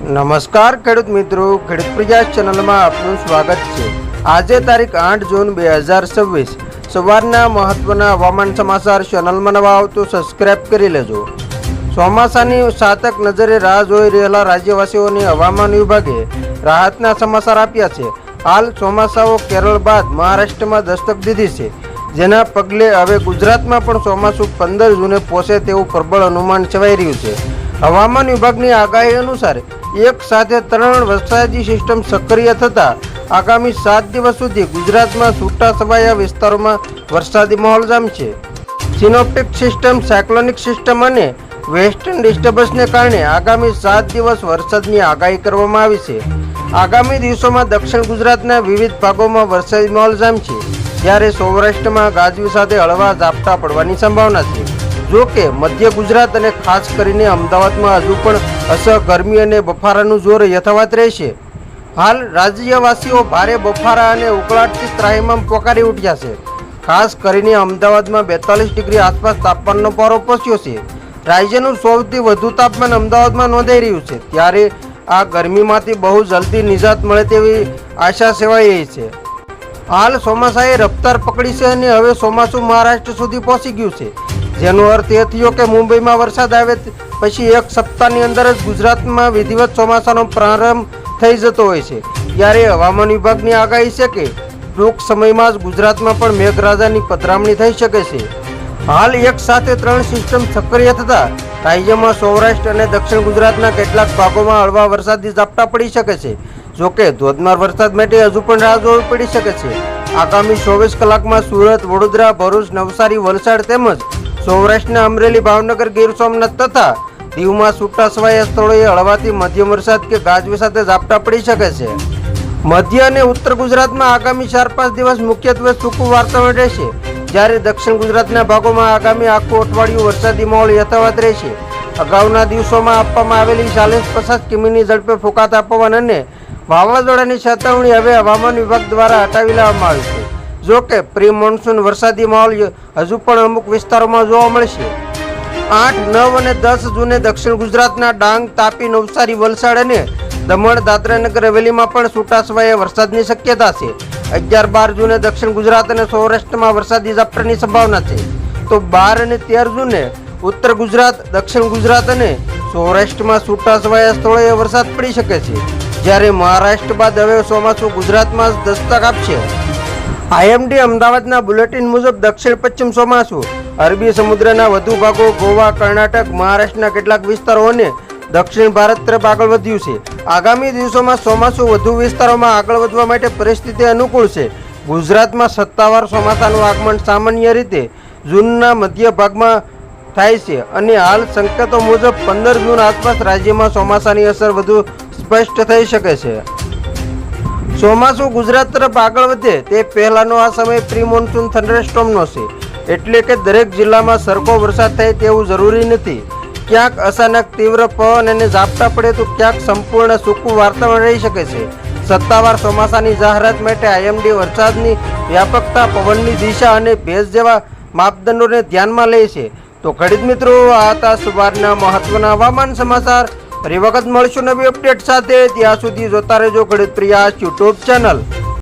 નમસ્કાર ખેડૂત મિત્રો, ખેડૂત પ્રયાસ ચેનલમાં આપનું સ્વાગત છે। આજે તારીખ 8 જૂન 2026 સવારના મહત્વના હવામાન સમાચાર ચેનલમાં નવા આવો તો સબસ્ક્રાઇબ કરી લેજો। ચોમાસાની સાતક નજરે રાહ જોઈ રહેલા રાજ્યવાસીઓને હવામાન વિભાગે રાહતના સમાચાર આપ્યા છે। હાલ ચોમાસાઓ કેરળ બાદ મહારાષ્ટ્રમાં દસ્તક દીધી છે, જેના પગલે હવે ગુજરાતમાં પણ ચોમાસું 15 જૂને પહોંચે તેવું પ્રબળ અનુમાન છવાઈ રહ્યું છે। હવામાન વિભાગની આગાહી અનુસાર એક સાથે 3 વરસાદી સિસ્ટમ સક્રિય થતા આગામી 7 દિવસ સુધી ગુજરાતમાં છૂટાછવાયા વિસ્તારોમાં વરસાદી માહોલ જામશે। સિનોપ્ટિક સિસ્ટમ, સાયક્લોનિક સિસ્ટમ અને વેસ્ટર્ન ડિસ્ટર્બન્સને કારણે આગામી 7 દિવસ વરસાદની આગાહી કરવામાં આવી છે। આગામી દિવસોમાં દક્ષિણ ગુજરાતના વિવિધ ભાગોમાં વરસાદી માહોલ જામશે, જ્યારે સૌરાષ્ટ્રમાં ગાજવી સાથે હળવા ઝાપટા પડવાની સંભાવના છે। જો કે મધ્ય ગુજરાત અને ખાસ કરીને અમદાવાદમાં હજુ પણ અસહ્ય ગરમી અને બફારાનું જોર યથાવત રહેશે। હાલ રાજ્યવાસીઓ ભારે બફારા અને ઉકળાટથી ત્રાહિમામ પોકારી ઉઠ્યા છે। ખાસ કરીને અમદાવાદમાં 42 ડિગ્રી આસપાસ તાપમાનનો પારો પહોંચ્યો છે। રાજ્યનું સૌથી વધુ તાપમાન અમદાવાદમાં નોંધાઈ રહ્યું છે, ત્યારે આ ગરમીમાંથી બહુ જલ્દી નિજાત મળે તેવી આશા સેવાઈ રહી છે। હાલ ચોમાસાએ રફતાર પકડી છે અને હવે ચોમાસું મહારાષ્ટ્ર સુધી પહોંચી ગયું છે, જેનો અર્થ એ થયો કે મુંબઈમાં વરસાદ આવે પછી એક સપ્તાહની અંદર જ ગુજરાતમાં વિધિવત ચોમાસાનો પ્રારંભ થઈ જતો હોય છે। ત્યારે હવામાન વિભાગની આગાહી છે કે ટૂંક સમયમાં જ ગુજરાતમાં પણ મેઘરાજાની પધરામણી થઈ શકે છે। હાલ એક સાથે 3 સિસ્ટમ સક્રિય થતા રાજ્યમાં સૌરાષ્ટ્ર અને દક્ષિણ ગુજરાતના કેટલાક ભાગોમાં હળવા વરસાદી ઝાપટા પડી શકે છે। જોકે ધોધમાર વરસાદ માટે હજુ પણ રાહ જોવી પડી શકે છે। આગામી 24 કલાકમાં સુરત, વડોદરા, ભરૂચ, નવસારી, વલસાડ તેમજ સૌરાષ્ટ્રના અમરેલી, ભાવનગર, ગીર સોમનાથ તથા દીવમાં છૂટાછવાયા સ્થળોએ હળવાથી મધ્યમ વરસાદ કે ગાજવી સાથે ઝાપટા પડી શકે છે। મધ્ય અને ઉત્તર ગુજરાતમાં આગામી 4-5 દિવસ મુખ્યત્વે સૂકું વાતાવરણ રહેશે, જ્યારે દક્ષિણ ગુજરાતના ભાગોમાં આગામી આખું અઠવાડિયું વરસાદી માહોલ યથાવત રહેશે। અગાઉના દિવસોમાં આપવામાં આવેલી 40-50 કિમીની ઝડપે ફૂંકાતા પવન અને વાવાઝોડાની ચેતવણી હવે હવામાન વિભાગ દ્વારા હટાવી લેવામાં આવી છે। જો કે પ્રી મોન્સૂન વરસાદી માહોલ હજુ પણ અમુક વિસ્તારોમાં જોવા મળશે। 8, 9 અને 10 જૂને દક્ષિણ ગુજરાતના ડાંગ, તાપી, નવસારી, વલસાડ અને દમણ, દાદરા નગર હવેલીમાં પણ છૂટાછવાયા વરસાદની શક્યતા છે। 11, 12 જૂને દક્ષિણ ગુજરાત અને સૌરાષ્ટ્રમાં વરસાદી ઝાપટાની સંભાવના છે, તો 12 અને 13 જૂને ઉત્તર ગુજરાત, દક્ષિણ ગુજરાત અને સૌરાષ્ટ્રમાં છૂટાછવાયા સ્થળોએ વરસાદ પડી શકે છે, જ્યારે મહારાષ્ટ્ર બાદ હવે ચોમાસું ગુજરાતમાં જ દસ્તક આપશે। આઈએમડી અમદાવાદના બુલેટિન મુજબ દક્ષિણ પશ્ચિમ ચોમાસું અરબી સમુદ્રના વધુ ભાગો, ગોવા, કર્ણાટક, મહારાષ્ટ્રના કેટલાક વિસ્તારો અને દક્ષિણ ભારત તરફ આગળ વધ્યું છે। આગામી દિવસોમાં ચોમાસું વધુ વિસ્તારોમાં આગળ વધવા માટે પરિસ્થિતિ અનુકૂળ છે। ગુજરાતમાં સત્તાવાર ચોમાસાનું આગમન સામાન્ય રીતે જૂનના મધ્ય ભાગમાં થાય છે અને હાલ સંકેતો મુજબ 15 જૂન આસપાસ રાજ્યમાં ચોમાસાની અસર વધુ સ્પષ્ટ થઈ શકે છે। ચોમાસું ગુજરાત તરફ આગળ વધે તે પહેલાનો આ સમય પ્રી મોન્સૂન થંડરસ્ટોર્મનો છે, એટલે કે દરેક જિલ્લામાં સરખો વરસાદ થાય તેવું જરૂરી નથી। ક્યાંક અચાનક તીવ્ર પવન અને ઝાપટા પડે તો ક્યાંક સંપૂર્ણ સૂકું વાતાવરણ રહી શકે છે। સત્તાવાર ચોમાસાની જાહેરાત માટે આઈએમડી વરસાદની વ્યાપકતા, પવનની દિશા અને ભેજ જેવા માપદંડોને ધ્યાનમાં લે છે। તો ખેડૂત મિત્રો, આ હતા સવારના મહત્વના હવામાન સમાચાર। ફરી વખત મળશું નવી અપડેટ સાથે। ત્યાં સુધી જોતા રહેજો ખેડૂત પ્રયાસ યુટ્યુબ ચેનલ।